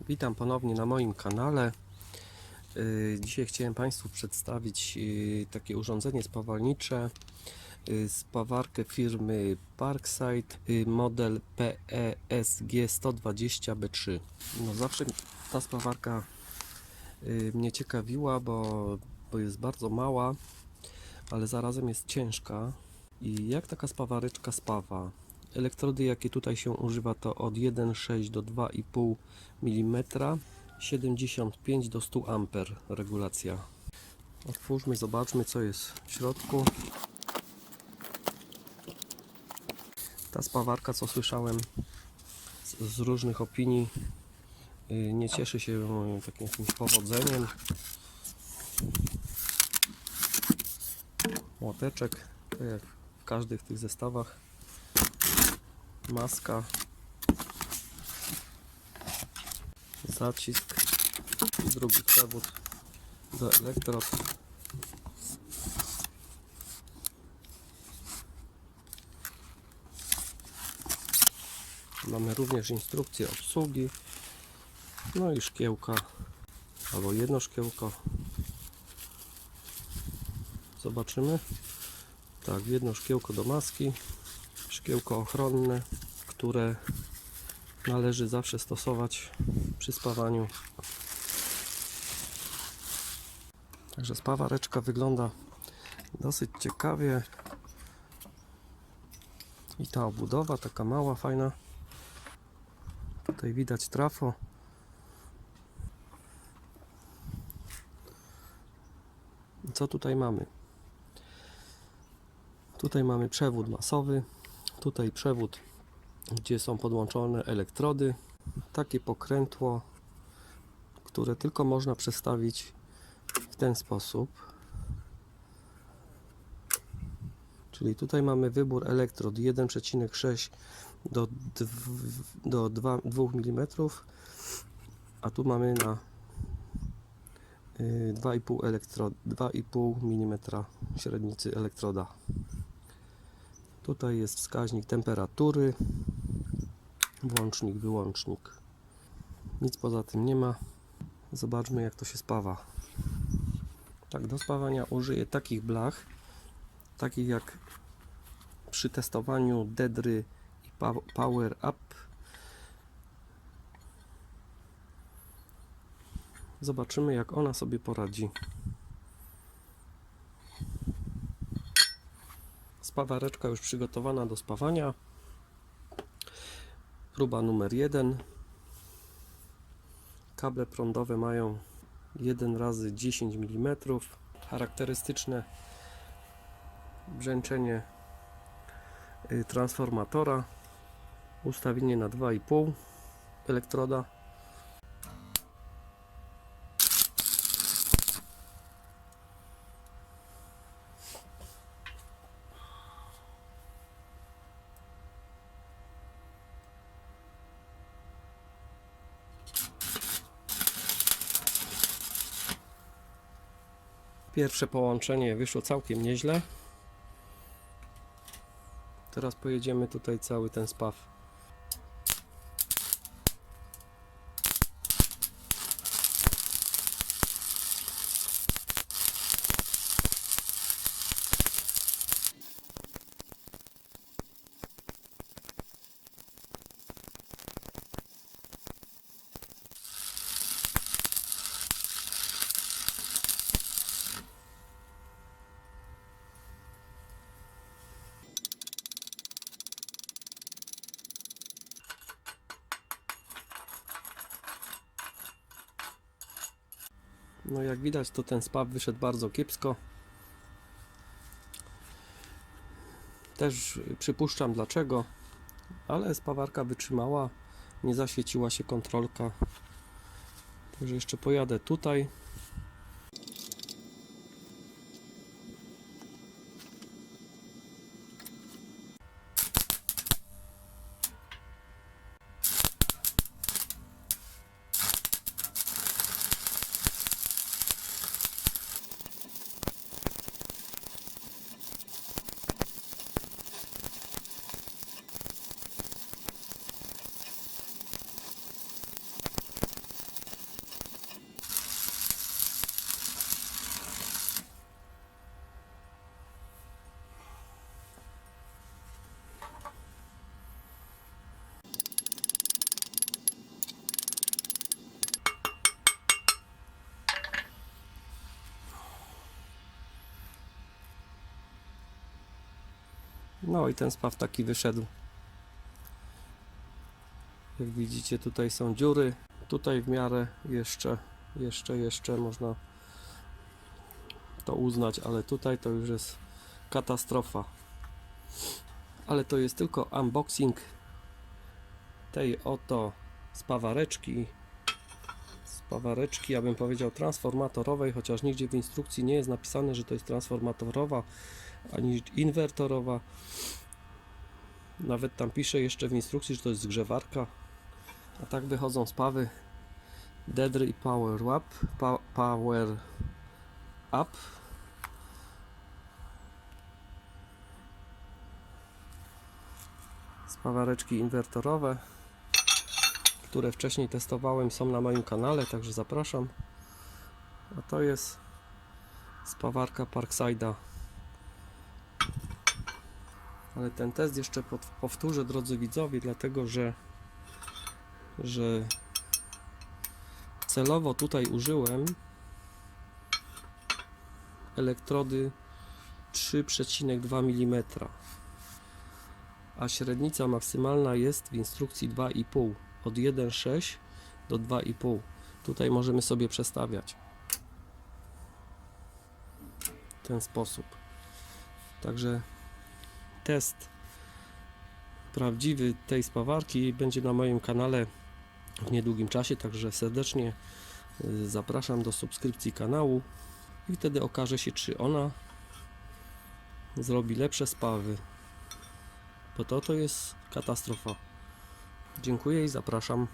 Witam ponownie na moim kanale. Dzisiaj chciałem Państwu przedstawić takie urządzenie spawalnicze, spawarkę firmy Parkside, model PESG 120B3. No zawsze ta spawarka mnie ciekawiła, bo jest bardzo mała, ale zarazem jest ciężka. I jak taka spawareczka spawa? Elektrody, jakie tutaj się używa, to od 1,6 do 2,5 mm, 75 do 100 A regulacja. Otwórzmy, zobaczmy, co jest w środku. Ta spawarka, co słyszałem z różnych opinii, nie cieszy się takim jakimś powodzeniem. Młoteczek, tak jak w każdych tych zestawach. Maska, zacisk, drugi przewód do elektrod. Mamy również instrukcję obsługi, no i szkiełka albo jedno szkiełko. Zobaczymy. Tak, jedno szkiełko do maski, szkiełko ochronne, które należy zawsze stosować przy spawaniu. Także spawareczka wygląda dosyć ciekawie. I ta obudowa taka mała, fajna. Tutaj widać trafo. Co tutaj mamy? Tutaj mamy przewód masowy. Tutaj przewód, gdzie są podłączone elektrody. Takie pokrętło, które tylko można przestawić w ten sposób. Czyli tutaj mamy wybór elektrod 1,6 do 2 mm, a tu mamy na 2,5 mm średnicy elektroda. Tutaj jest wskaźnik temperatury, włącznik, wyłącznik. Nic poza tym nie ma. Zobaczmy, jak to się spawa. Tak, do spawania użyję takich blach, takich jak przy testowaniu Dedry i Power Up. Zobaczymy, jak ona sobie poradzi. Spawareczka już przygotowana do spawania. Próba numer 1. Kable prądowe mają 1 razy 10 mm. Charakterystyczne brzęczenie transformatora. Ustawienie na 2,5 elektroda. Pierwsze połączenie wyszło całkiem nieźle. Teraz pojedziemy tutaj cały ten spaw. No jak widać, to ten spaw wyszedł bardzo kiepsko. Też przypuszczam dlaczego, ale spawarka wytrzymała, nie zaświeciła się kontrolka. Także jeszcze pojadę tutaj. No i ten spaw taki wyszedł. Jak widzicie, tutaj są dziury. Tutaj w miarę jeszcze można to uznać, ale tutaj to już jest katastrofa. Ale to jest tylko unboxing tej oto spawareczki, ja bym powiedział transformatorowej, chociaż nigdzie w instrukcji nie jest napisane, że to jest transformatorowa ani inwertorowa. Nawet tam pisze jeszcze w instrukcji, że to jest zgrzewarka. A tak wychodzą spawy Dedry i Power Up. Spawareczki inwertorowe, które wcześniej testowałem, są na moim kanale, także zapraszam. A to jest spawarka Parkside'a. Ale ten test jeszcze powtórzę, drodzy widzowie, dlatego że celowo tutaj użyłem elektrody 3,2 mm, a średnica maksymalna jest w instrukcji 2,5, od 1,6 do 2,5. Tutaj możemy sobie przestawiać w ten sposób. Także test prawdziwy tej spawarki będzie na moim kanale w niedługim czasie, także serdecznie zapraszam do subskrypcji kanału i wtedy okaże się, czy ona zrobi lepsze spawy, bo to jest katastrofa. Dziękuję i zapraszam.